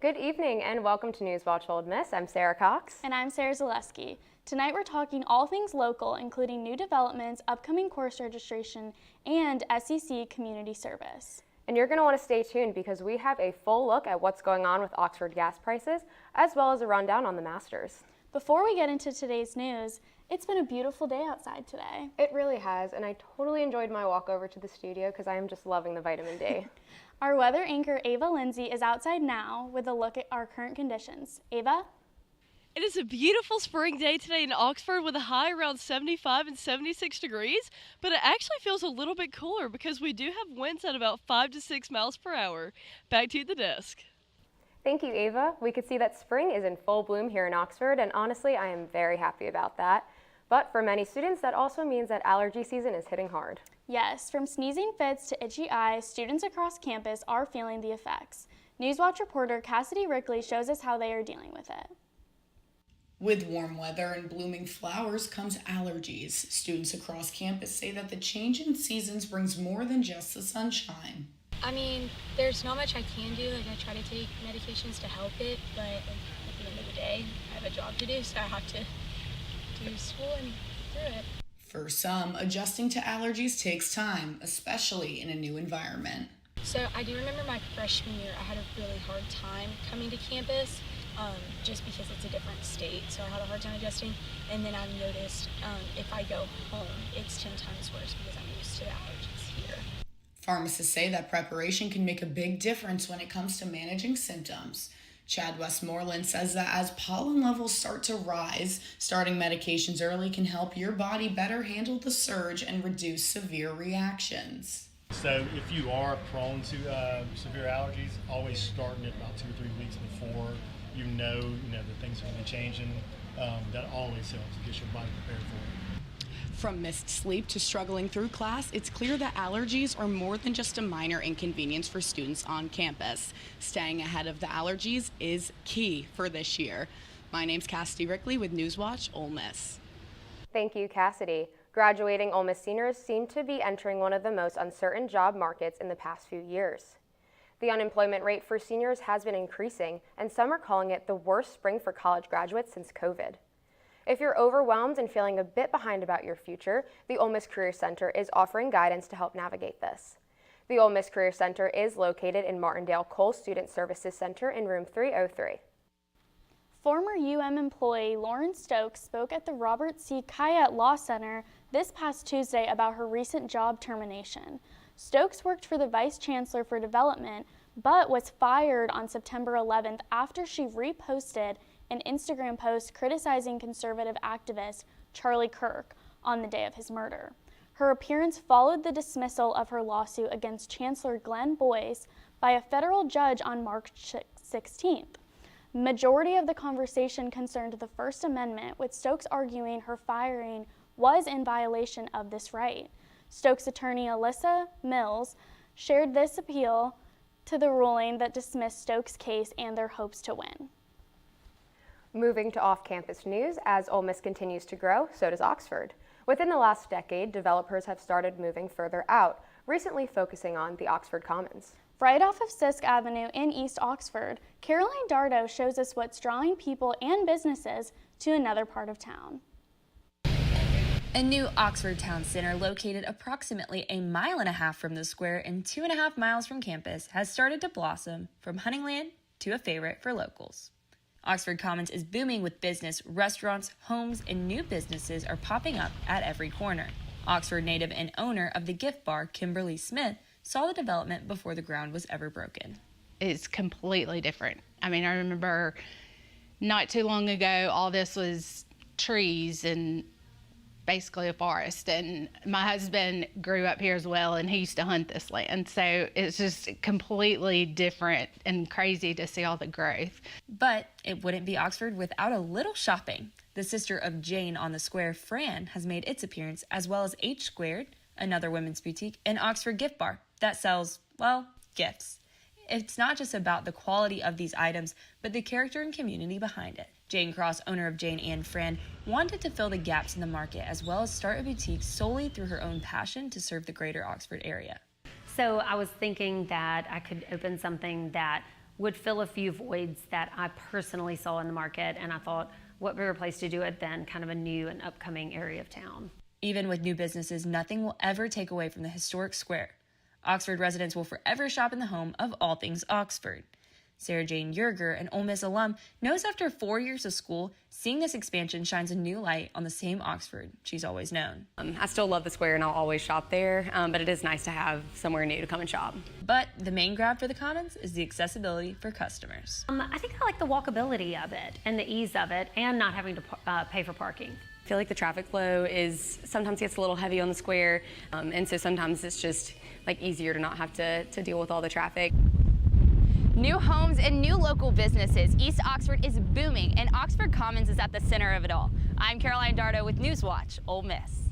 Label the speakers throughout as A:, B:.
A: Good evening and welcome to NewsWatch Ole Miss. I'm Sarah Cox.
B: And I'm Sarah Zaleski. Tonight we're talking all things local, including new developments, upcoming course registration, and SEC community service.
A: And you're going to want to stay tuned because we have a full look at what's going on with Oxford gas prices, as well as a rundown on the Masters.
B: Before we get into today's news, it's been a beautiful day outside today.
A: It really has, and I totally enjoyed my walk over to the studio because I am just loving the vitamin D.
B: Our weather anchor, Ava Lindsay, is outside now with a look at our current conditions. Ava?
C: It is a beautiful spring day today in Oxford with a high around 75 and 76 degrees, but it actually feels a little bit cooler because we do have winds at about 5 to 6 miles per hour. Back to the desk.
A: Thank you, Ava. We could see that spring is in full bloom here in Oxford, and honestly, I am very happy about that. But for many students, that also means that allergy season is hitting hard.
B: Yes, from sneezing fits to itchy eyes, students across campus are feeling the effects. NewsWatch reporter Cassidy Rickley shows us how they are dealing with it.
D: With warm weather and blooming flowers comes allergies. Students across campus say that the change in seasons brings more than just the sunshine.
E: I mean, there's not much I can do. Like, I try to take medications to help it, but at the end of the day, I have a job to do, so I have to do school and through it.
D: For some, adjusting to allergies takes time, especially in a new environment.
E: So I do remember my freshman year, I had a really hard time coming to campus, just because it's a different state, so I had a hard time adjusting. And then I've noticed if I go home, it's 10 times worse because I'm used to the allergies here.
D: Pharmacists say that preparation can make a big difference when it comes to managing symptoms. Chad Westmoreland says that as pollen levels start to rise, starting medications early can help your body better handle the surge and reduce severe reactions.
F: So if you are prone to severe allergies, always starting it about 2 or 3 weeks before you know that things are going to be changing. That always helps to get your body prepared for it.
G: From missed sleep to struggling through class, it's clear that allergies are more than just a minor inconvenience for students on campus. Staying ahead of the allergies is key for this year. My name's Cassidy Rickley with NewsWatch Ole Miss.
A: Thank you, Cassidy. Graduating Ole Miss seniors seem to be entering one of the most uncertain job markets in the past few years. The unemployment rate for seniors has been increasing, and some are calling it the worst spring for college graduates since COVID. If you're overwhelmed and feeling a bit behind about your future, the Ole Miss Career Center is offering guidance to help navigate this. The Ole Miss Career Center is located in Martindale Cole Student Services Center in room 303.
B: Former employee Lauren Stokes spoke at the Robert C. Kyatt Law Center this past Tuesday about her recent job termination. Stokes worked for the Vice Chancellor for Development, but was fired on September 11th after she reposted an Instagram post criticizing conservative activist Charlie Kirk on the day of his murder. Her appearance followed the dismissal of her lawsuit against Chancellor Glenn Boyce by a federal judge on March 16th. Majority of the conversation concerned the First Amendment, with Stokes arguing her firing was in violation of this right. Stokes' attorney Alyssa Mills shared this appeal to the ruling that dismissed Stokes' case and their hopes to win.
A: Moving to off-campus news, as Ole Miss continues to grow, so does Oxford. Within the last decade, developers have started moving further out, recently focusing on the Oxford Commons.
B: Right off of Sisk Avenue in East Oxford, Caroline Dardo shows us what's drawing people and businesses to another part of town.
H: A new Oxford Town Center located approximately 1.5 miles from the square and 2.5 miles from campus has started to blossom from huntingland to a favorite for locals. Oxford Commons is booming with business, restaurants, homes, and new businesses are popping up at every corner. Oxford native and owner of the gift bar, Kimberly Smith, saw the development before the ground was ever broken.
I: It's completely different. I mean, I remember not too long ago, all this was trees and basically a forest, and my husband grew up here as well, and he used to hunt this land, so it's just completely different and crazy to see all the growth.
H: But it wouldn't be Oxford without a little shopping. The sister of Jane on the square, Fran, has made its appearance, as well as H Squared, another women's boutique, and Oxford Gift Bar that sells, well, gifts. It's not just about the quality of these items, but the character and community behind it. Jane Cross, owner of Jane and Fran, wanted to fill the gaps in the market as well as start a boutique solely through her own passion to serve the greater Oxford area.
J: So I was thinking that I could open something that would fill a few voids that I personally saw in the market, and I thought, what better place to do it than kind of a new and upcoming area of town.
H: Even with new businesses, nothing will ever take away from the historic square. Oxford residents will forever shop in the home of all things Oxford. Sarah Jane Yerger, an Ole Miss alum, knows after 4 years of school, seeing this expansion shines a new light on the same Oxford she's always known.
K: I still love the square and I'll always shop there, but it is nice to have somewhere new to come and shop.
H: But the main grab for the Commons is the accessibility for customers.
J: I think I like the walkability of it and the ease of it and not having to pay for parking.
K: I feel like the traffic flow sometimes gets a little heavy on the square, and so sometimes it's just like easier to not have to deal with all the traffic.
L: New homes and new local businesses. East Oxford is booming, and Oxford Commons is at the center of it all. I'm Caroline Dardo with NewsWatch Ole Miss.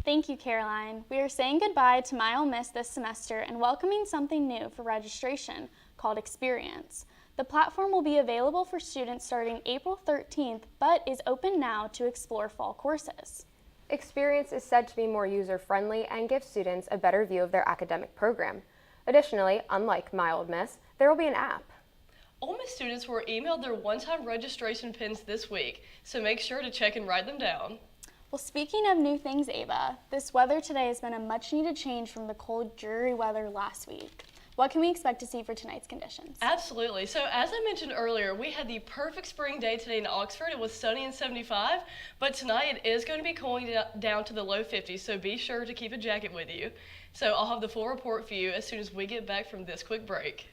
B: Thank you, Caroline. We are saying goodbye to My Ole Miss this semester and welcoming something new for registration called Experience. The platform will be available for students starting April 13th, but is open now to explore fall courses.
A: Experience is said to be more user-friendly and give students a better view of their academic program. Additionally, unlike My Ole Miss, there will be an app.
C: Ole Miss students were emailed their one-time registration pins this week, so make sure to check and write them down.
B: Well, speaking of new things, Ava, this weather today has been a much-needed change from the cold, dreary weather last week. What can we expect to see for tonight's conditions?
C: Absolutely. So as I mentioned earlier, we had the perfect spring day today in Oxford. It was sunny and 75, but tonight it is going to be cooling down to the low 50s, so be sure to keep a jacket with you. So I'll have the full report for you as soon as we get back from this quick break.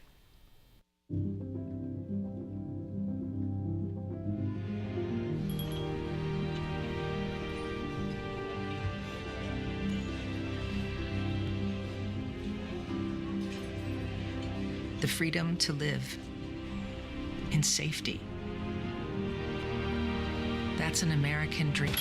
M: The freedom to live in safety. That's an American dream.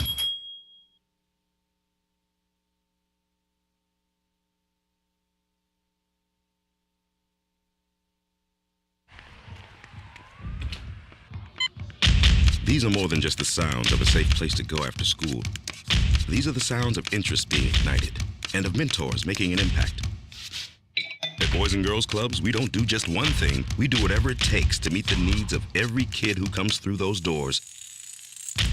N: These are more than just the sounds of a safe place to go after school. These are the sounds of interest being ignited and of mentors making an impact. At Boys and Girls Clubs, we don't do just one thing. We do whatever it takes to meet the needs of every kid who comes through those doors.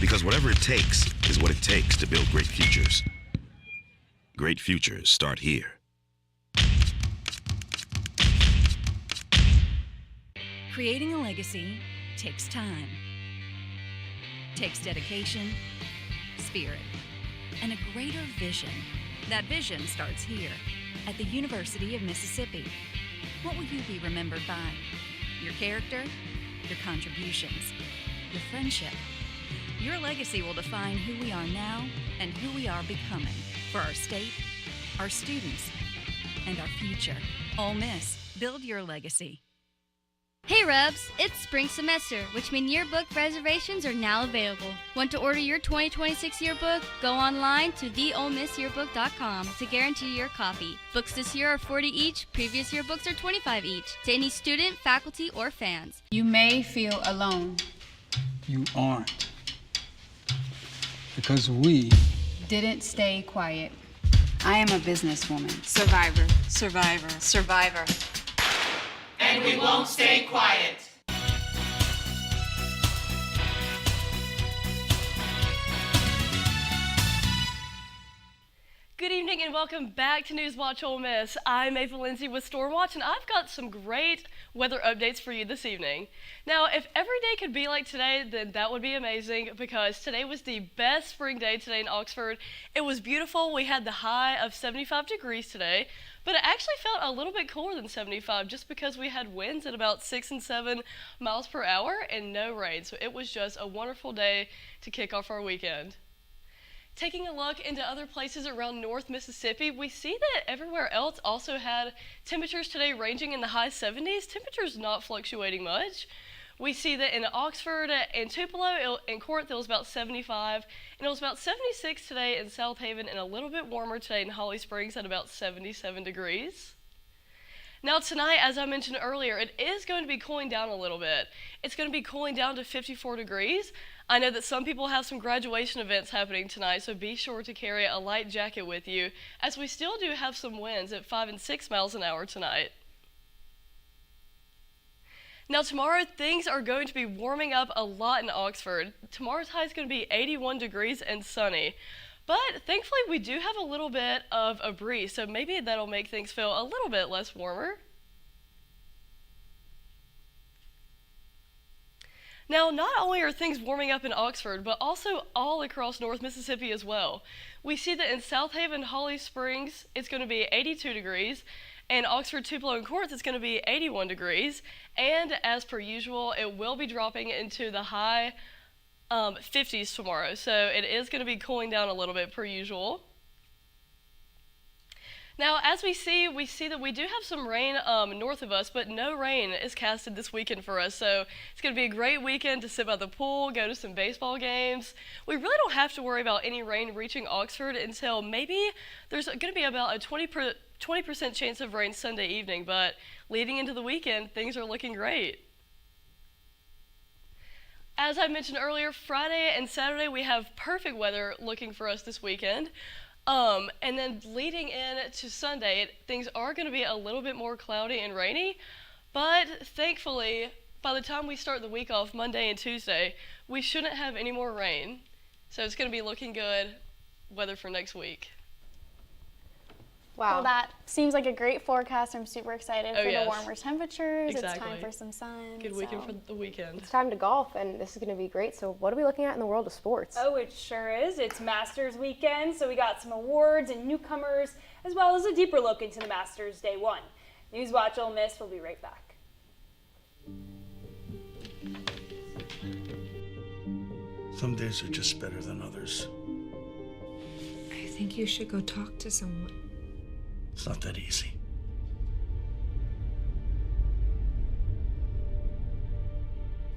N: Because whatever it takes is what it takes to build great futures. Great futures start here.
O: Creating a legacy takes time, takes dedication, spirit, and a greater vision. That vision starts here at the University of Mississippi. What will you be remembered by? Your character, your contributions, your friendship. Your legacy will define who we are now and who we are becoming for our state, our students, and our future. Ole Miss, build your legacy.
P: Hey Rebs, it's spring semester, which means yearbook reservations are now available. Want to order your 2026 yearbook? Go online to theolemissyearbook.com to guarantee your copy. Books this year are $40 each, previous yearbooks are $25 each, to any student, faculty, or fans.
Q: You may feel alone.
R: You aren't. Because we
Q: didn't stay quiet. I am a businesswoman. Survivor. Survivor. Survivor.
S: And we won't stay quiet.
C: Good evening and welcome back to NewsWatch Ole Miss. I'm Ava Lindsay with Stormwatch, and I've got some great weather updates for you this evening. Now, if every day could be like today, then that would be amazing, because today was the best spring day today in Oxford. It was beautiful. We had the high of 75 degrees today, but it actually felt a little bit cooler than 75 just because we had winds at about 6 and 7 miles per hour and no rain. So it was just a wonderful day to kick off our weekend. Taking a look into other places around North Mississippi, we see that everywhere else also had temperatures today ranging in the high 70s. Temperatures not fluctuating much. We see that in Oxford and Tupelo and Corinth it was about 75, and it was about 76 today in South Haven, and a little bit warmer today in Holly Springs at about 77 degrees. Now tonight, as I mentioned earlier, it is going to be cooling down a little bit. It's going to be cooling down to 54 degrees. I know that some people have some graduation events happening tonight, so be sure to carry a light jacket with you, as we still do have some winds at 5 and 6 miles an hour tonight. Now tomorrow, things are going to be warming up a lot in Oxford. Tomorrow's high is going to be 81 degrees and sunny. But thankfully, we do have a little bit of a breeze, so maybe that'll make things feel a little bit less warmer. Now, not only are things warming up in Oxford, but also all across North Mississippi as well. We see that in South Haven, Holly Springs, it's going to be 82 degrees, and Oxford, Tupelo, and Corinth, it's going to be 81 degrees. And as per usual, it will be dropping into the high 50s tomorrow, so it is going to be cooling down a little bit per usual. Now, as we see that we do have some rain north of us, but no rain is casted this weekend for us, so it's going to be a great weekend to sit by the pool, go to some baseball games. We really don't have to worry about any rain reaching Oxford until maybe there's going to be about a 20% chance of rain Sunday evening, but leading into the weekend, things are looking great. As I mentioned earlier, Friday and Saturday we have perfect weather looking for us this weekend. And then leading in to Sunday, things are going to be a little bit more cloudy and rainy, but thankfully, by the time we start the week off Monday and Tuesday, we shouldn't have any more rain. So it's going to be looking good weather for next week.
B: Wow. Well, that seems like a great forecast. I'm super excited for the warmer temperatures.
C: Exactly.
B: It's time for some sun.
C: Good weekend for the weekend.
A: It's time to golf, and this is going to be great. So what are we looking at in the world of sports?
T: Oh, it sure is. It's Masters weekend, so we got some awards and newcomers, as well as a deeper look into the Masters Day 1. NewsWatch Ole Miss will be right back.
R: Some days are just better than others.
U: I think you should go talk to someone.
R: It's not that easy.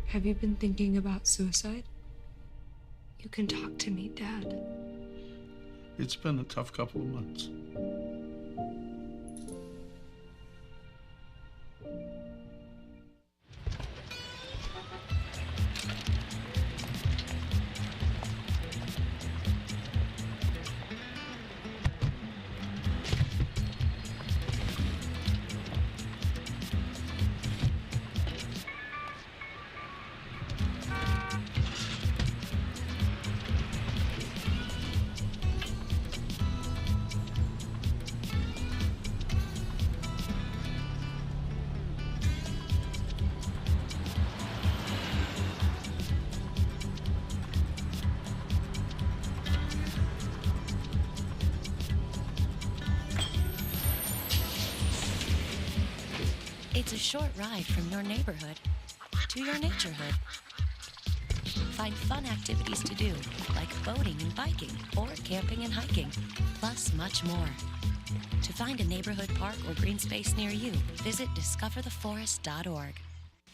U: Have you been thinking about suicide? You can talk to me, Dad.
R: It's been a tough couple of months.
V: It's a short ride from your neighborhood to your naturehood. Find fun activities to do, like boating and biking, or camping and hiking, plus much more. To find a neighborhood park or green space near you, visit discovertheforest.org.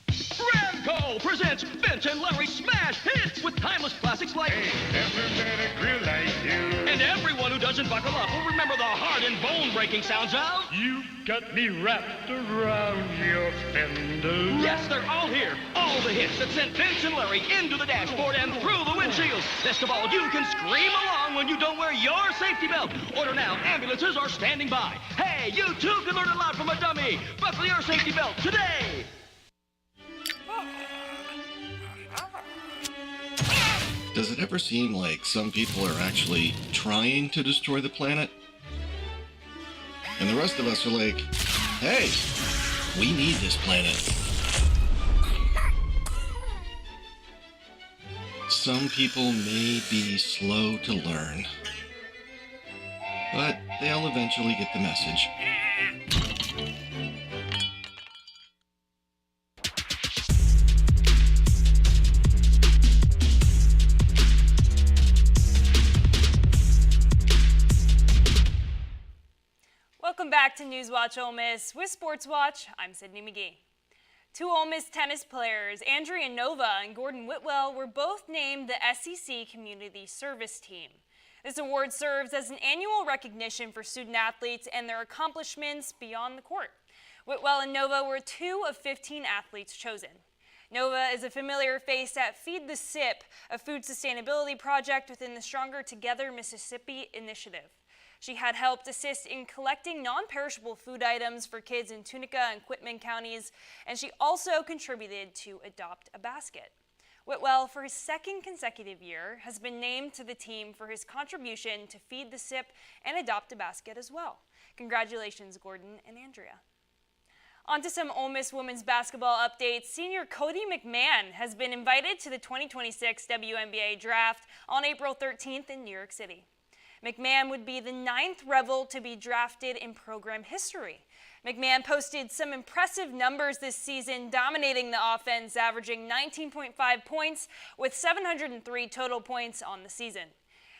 W: Ramco presents Vince and Larry Smash Hits with timeless classics like
X: Never met a grill like you.
W: And everyone who doesn't buckle up will remember the heart and bone-breaking sounds of
X: You got me wrapped around your fender.
W: Yes, they're all here. All the hits that sent Vince and Larry into the dashboard and through the windshield. Best of all, you can scream along when you don't wear your safety belt. Order now. Ambulances are standing by. Hey, you too can learn a lot from a dummy. Buckle your safety belt today.
Y: Does it ever seem like some people are actually trying to destroy the planet? And the rest of us are like, hey, we need this planet. Some people may be slow to learn, but they'll eventually get the message.
T: Welcome back to NewsWatch Ole Miss. With Sports Watch, I'm Sydney McGee. Two Ole Miss tennis players, Andrea Nova and Gordon Whitwell, were both named the SEC Community Service Team. This award serves as an annual recognition for student athletes and their accomplishments beyond the court. Whitwell and Nova were 2 of 15 athletes chosen. Nova is a familiar face at Feed the SIP, a food sustainability project within the Stronger Together Mississippi initiative. She had helped assist in collecting non-perishable food items for kids in Tunica and Quitman counties, and she also contributed to Adopt a Basket. Whitwell, for his second consecutive year, has been named to the team for his contribution to Feed the SIP and Adopt a Basket as well. Congratulations, Gordon and Andrea. On to some Ole Miss women's basketball updates. Senior Cody McMahon has been invited to the 2026 WNBA draft on April 13th in New York City. McMahon would be the 9th Rebel to be drafted in program history. McMahon posted some impressive numbers this season, dominating the offense, averaging 19.5 points with 703 total points on the season.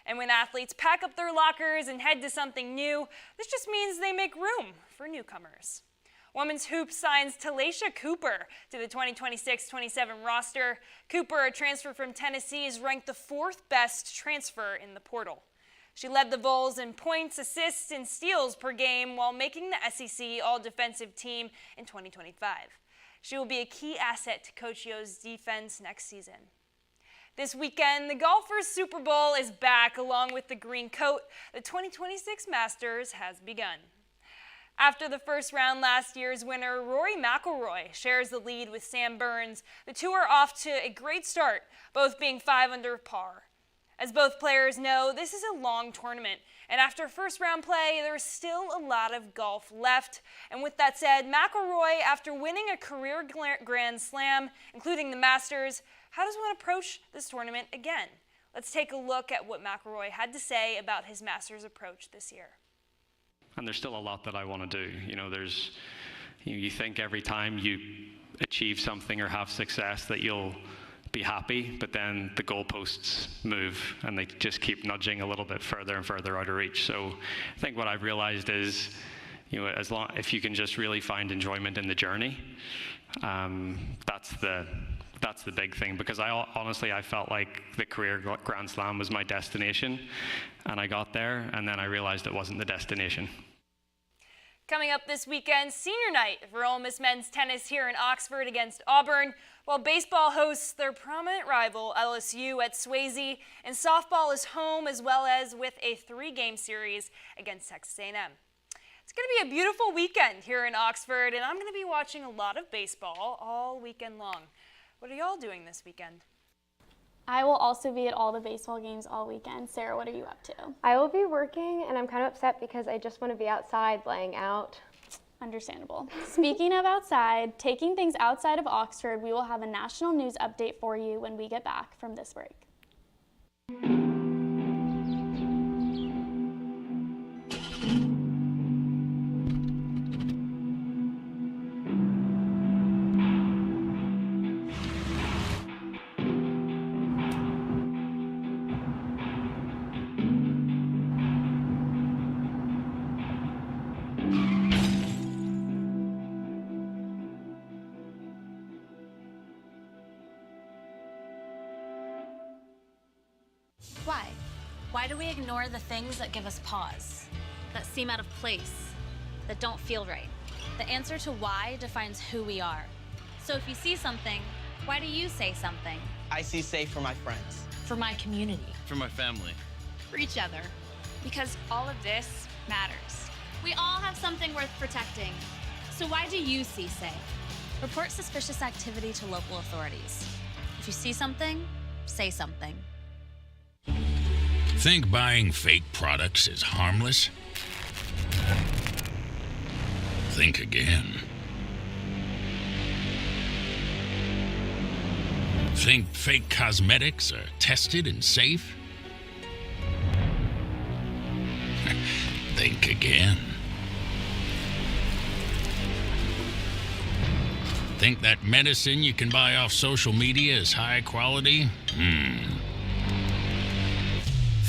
T: And when athletes pack up their lockers and head to something new, this just means they make room for newcomers. Women's Hoops signs Talasha Cooper to the 2026-27 roster. Cooper, a transfer from Tennessee, is ranked the 4th best transfer in the portal. She led the Vols in points, assists, and steals per game while making the SEC All-Defensive Team in 2025. She will be a key asset to Coach Yo's defense next season. This weekend, the Golfers' Super Bowl is back along with the green coat. The 2026 Masters has begun. After the first round, last year's winner, Rory McIlroy, shares the lead with Sam Burns. The two are off to a great start, both being 5 under par. As both players know, this is a long tournament, and after first round play, there's still a lot of golf left. And with that said, McIlroy, after winning a career Grand Slam, including the Masters, how does one approach this tournament again? Let's take a look at what McIlroy had to say about his Masters approach this year.
D: And there's still a lot that I want to do. You think every time you achieve something or have success that you'll be happy, but then the goalposts move and they just keep nudging a little bit further and further out of reach. So I think what I've realized is, if you can just really find enjoyment in the journey, that's the big thing. Because honestly, I felt like the career Grand Slam was my destination, and I got there, and then I realized it wasn't the destination.
T: Coming up this weekend, senior night for Ole Miss men's tennis here in Oxford against Auburn, while baseball hosts their prominent rival LSU at Swayze, and softball is home as well as with a 3-game series against Texas A&M. It's going to be a beautiful weekend here in Oxford, and I'm going to be watching a lot of baseball all weekend long. What are y'all doing this weekend?
B: I will also be at all the baseball games all weekend. Sarah, what are you up to?
A: I will be working, and I'm kind of upset because I just want to be outside laying out.
B: Understandable. Speaking of outside, taking things outside of Oxford, we will have a national news update for you when we get back from this break.
E: Why? Why do we ignore the things that give us pause? That seem out of place? That don't feel right? The answer to why defines who we are. So if you see something, why do you say something?
F: I see safe for my friends.
E: For my community.
G: For my family.
E: For each other. Because all of this matters. We all have something worth protecting. So why do you see safe? Report suspicious activity to local authorities. If you see something, say something.
I: Think buying fake products is harmless? Think again. Think fake cosmetics are tested and safe? Think again. Think that medicine you can buy off social media is high quality?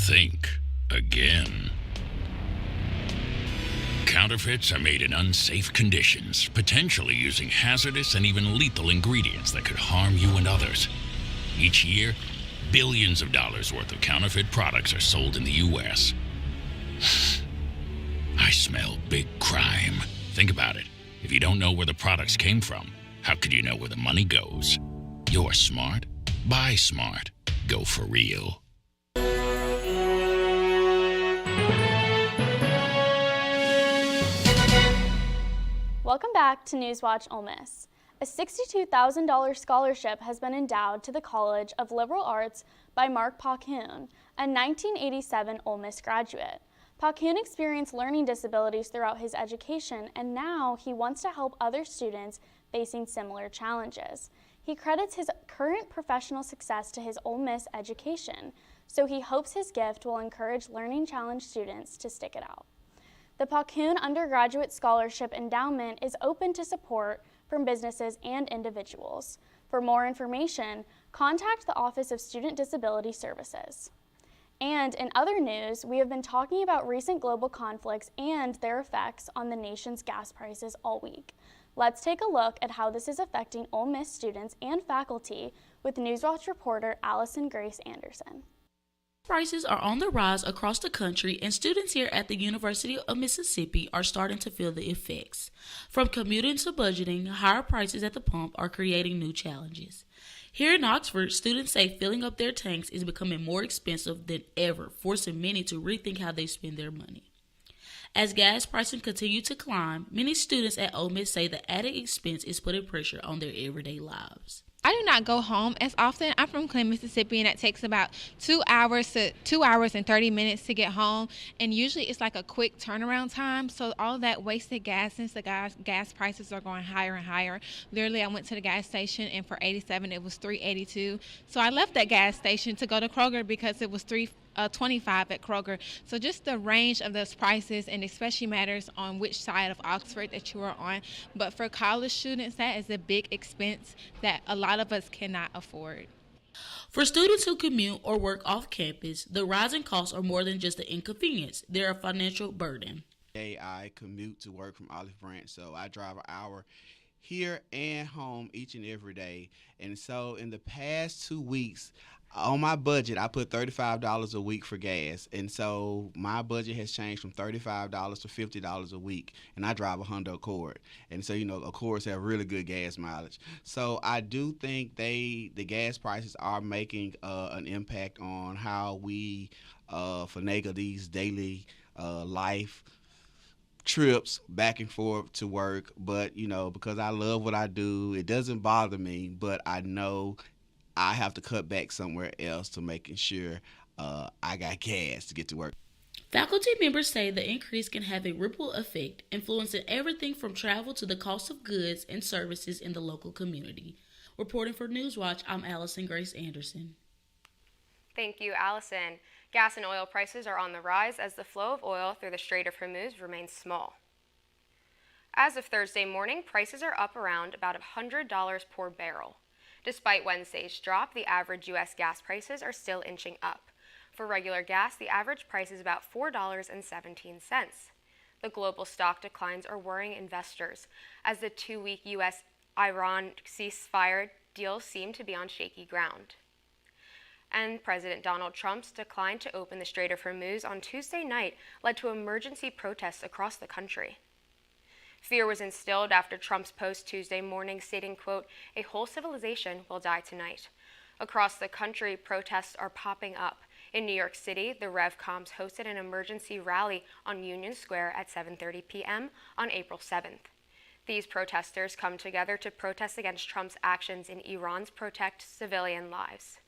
I: Think again. Counterfeits are made in unsafe conditions, potentially using hazardous and even lethal ingredients that could harm you and others. Each year, billions of dollars worth of counterfeit products are sold in the U.S. I smell big crime. Think about it. If you don't know where the products came from, how could you know where the money goes? You're smart. Buy smart. Go for real.
B: Welcome back to NewsWatch Ole Miss. A $62,000 scholarship has been endowed to the College of Liberal Arts by Mark Paquin, a 1987 Ole Miss graduate. Paquin experienced learning disabilities throughout his education, and now he wants to help other students facing similar challenges. He credits his current professional success to his Ole Miss education, so he hopes his gift will encourage learning challenged students to stick it out. The Paquin Undergraduate Scholarship Endowment is open to support from businesses and individuals. For more information, contact the Office of Student Disability Services. And in other news, we have been talking about recent global conflicts and their effects on the nation's gas prices all week. Let's take a look at how this is affecting Ole Miss students and faculty with NewsWatch reporter Allison Grace Anderson.
G: Prices are on the rise across the country, and students here at the University of Mississippi are starting to feel the effects. From commuting to budgeting, higher prices at the pump are creating new challenges. Here in Oxford, students say filling up their tanks is becoming more expensive than ever, forcing many to rethink how they spend their money. As gas prices continue to climb, many students at Ole Miss say the added expense is putting pressure on their everyday lives.
H: I do not go home as often. I'm from Clinton, Mississippi, and it takes about 2 hours and 30 minutes to get home. And usually it's like a quick turnaround time. So all that wasted gas, since the gas prices are going higher and higher. Literally, I went to the gas station, and for 87, it was $3.82. So I left that gas station to go to Kroger because it was $3.25 at Kroger. So just the range of those prices, and especially matters on which side of Oxford that you are on. But for college students, that is a big expense that a lot of us cannot afford.
G: For students who commute or work off campus, the rising costs are more than just an inconvenience. They're a financial burden.
J: I commute to work from Olive Branch, so I drive an hour here and home each and every day. And so in the past 2 weeks, on my budget, I put $35 a week for gas, and so my budget has changed from $35 to $50 a week, and I drive a Honda Accord, and so, Accords have really good gas mileage. So I do think the gas prices are making an impact on how we finagle these daily life trips back and forth to work. But, because I love what I do, it doesn't bother me, but I know I have to cut back somewhere else to making sure I got gas to get to work.
G: Faculty members say the increase can have a ripple effect, influencing everything from travel to the cost of goods and services in the local community. Reporting for NewsWatch, I'm Allison Grace Anderson.
A: Thank you, Allison. Gas and oil prices are on the rise as the flow of oil through the Strait of Hormuz remains small. As of Thursday morning, prices are up around about $100 per barrel. Despite Wednesday's drop, the average U.S. gas prices are still inching up. For regular gas, the average price is about $4.17. The global stock declines are worrying investors, as the 2-week U.S.-Iran ceasefire deals seem to be on shaky ground. And President Donald Trump's decline to open the Strait of Hormuz on Tuesday night led to emergency protests across the country. Fear was instilled after Trump's post Tuesday morning stating, quote, "A whole civilization will die tonight." Across the country, protests are popping up. In New York City, the RevComs hosted an emergency rally on Union Square at 7:30 p.m. on April 7th. These protesters come together to protest against Trump's actions in Iran's protect civilian lives.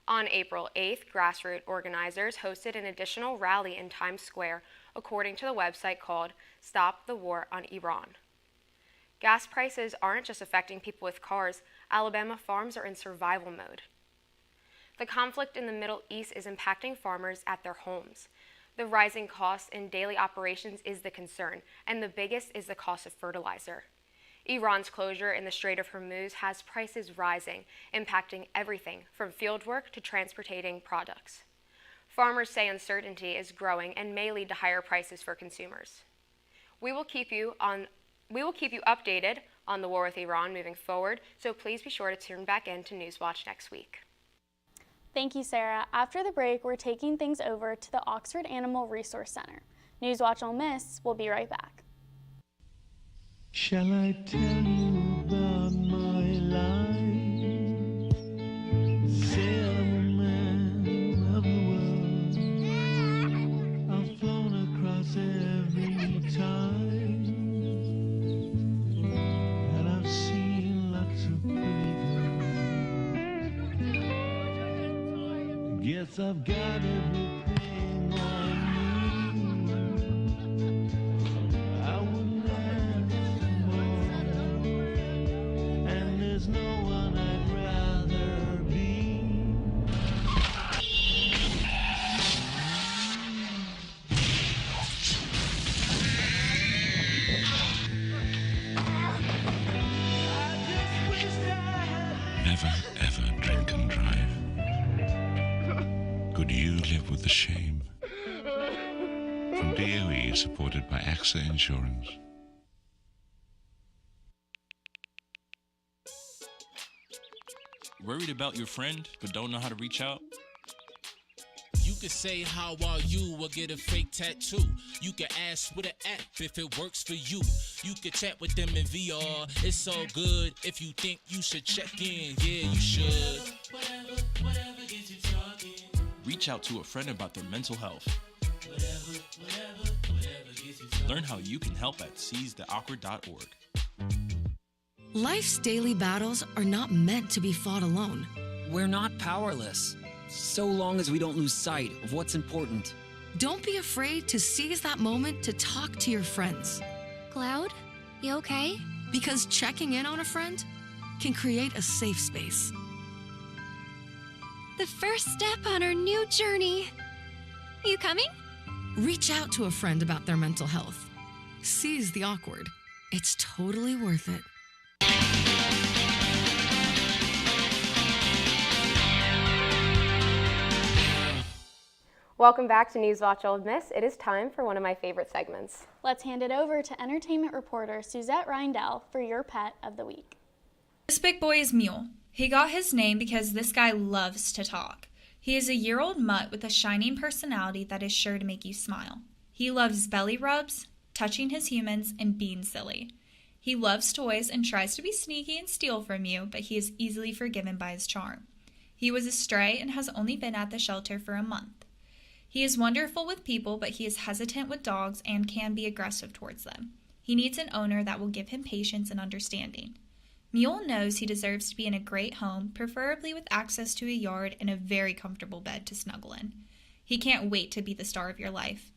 A: On April 8th, grassroots organizers hosted an additional rally in Times Square, according to the website called Stop the War on Iran. Gas prices aren't just affecting people with cars. Alabama farms are in survival mode. The conflict in the Middle East is impacting farmers at their homes. The rising costs in daily operations is the concern, and the biggest is the cost of fertilizer. Iran's closure in the Strait of Hormuz has prices rising, impacting everything from fieldwork to transporting products. Farmers say uncertainty is growing and may lead to higher prices for consumers. We will keep you updated on the war with Iran moving forward, so please be sure to tune back in to NewsWatch next week.
B: Thank you, Sarah. After the break, we're taking things over to the Oxford Animal Resource Center. NewsWatch Ole Miss will be right back.
X: Shall I tell you about my life? Say I'm a man of the world. I've flown across every time. Yes, I've got everything I need. I wouldn't ask more, and there's no one I'd rather be.
I: Never ever drink and drive. Could you live with the shame? From DOE, supported by AXA Insurance.
K: Worried about your friend but don't know how to reach out?
L: You can say how are you or get a fake tattoo. You can ask with an app if it works for you. You can chat with them in VR. It's so good. If you think you should check in, yeah, you should.
K: Whatever gets you talking. Reach out to a friend about their mental health. Whatever gets you talking. Learn how you can help at seizetheawkward.org.
M: Life's daily battles are not meant to be fought alone.
N: We're not powerless, so long as we don't lose sight of what's important.
M: Don't be afraid to seize that moment to talk to your friends.
O: Cloud, you okay?
M: Because checking in on a friend can create a safe space.
O: The first step on our new journey. You coming?
M: Reach out to a friend about their mental health. Seize the awkward. It's totally worth it.
A: Welcome back to NewsWatch Ole Miss. It is time for one of my favorite segments.
B: Let's hand it over to entertainment reporter Suzette Reindell for your pet of the week.
Z: This big boy is Mule. He got his name because this guy loves to talk. He is a year-old mutt with a shining personality that is sure to make you smile. He loves belly rubs, touching his humans, and being silly. He loves toys and tries to be sneaky and steal from you, but he is easily forgiven by his charm. He was a stray and has only been at the shelter for a month. He is wonderful with people, but he is hesitant with dogs and can be aggressive towards them. He needs an owner that will give him patience and understanding. Mule knows he deserves to be in a great home, preferably with access to a yard and a very comfortable bed to snuggle in. He can't wait to be the star of your life.